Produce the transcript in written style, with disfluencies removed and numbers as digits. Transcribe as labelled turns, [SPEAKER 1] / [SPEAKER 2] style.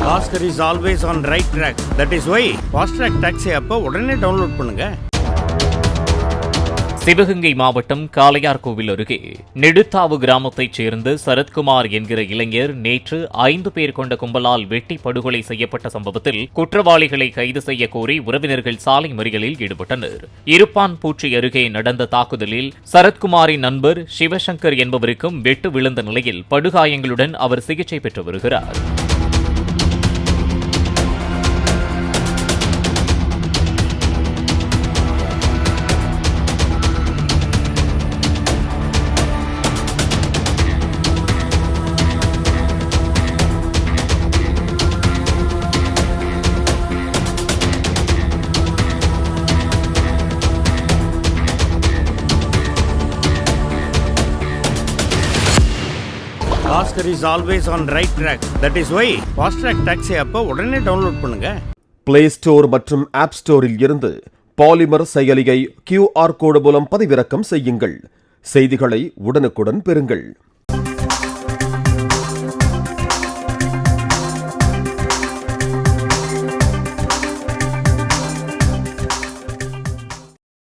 [SPEAKER 1] Bhaskar is always on right track. That is why Fast Track Taxi app உடனே download பண்ணுங்க.
[SPEAKER 2] சிவகங்கை மாவட்டம் காளையார்கோவில் அருகே நெடுத்தாவு கிராமத்தைச் சேர்ந்த சரத்குமார் என்கிற இளைஞர் நேற்று 5 பேர் கொண்ட கும்பலால் வெட்டி படுகொலை செய்யப்பட்ட சம்பவத்தில் குற்றவாளிகளை கைது செய்ய கோரி உறவினர்கள் சாலை மறியலில் ஈடுபட்டனர். இருப்பான்பூச்சி அருகே நடந்த தாக்குதலில் சரத்குமாரின் நண்பர் சிவசங்கர் என்பவருக்கும் வெட்டு விழுந்த நிலையில் படுகாயங்களுடன் அவர் சிகிச்சை பெற்று வருகிறார்.
[SPEAKER 1] Bhaskar is always on right track. That is why Fast Track Taxi app உடனே டவுன்லோட் பண்ணுங்க.
[SPEAKER 3] பிளே ஸ்டோர் மற்றும் ஆப் ஸ்டோரில் இருந்து பாலிமர் செயலியை QR கோடு மூலம் பதிவிறக்கம் செய்யுங்கள். செய்திகளை உடனுக்குடன் பெறுங்கள்.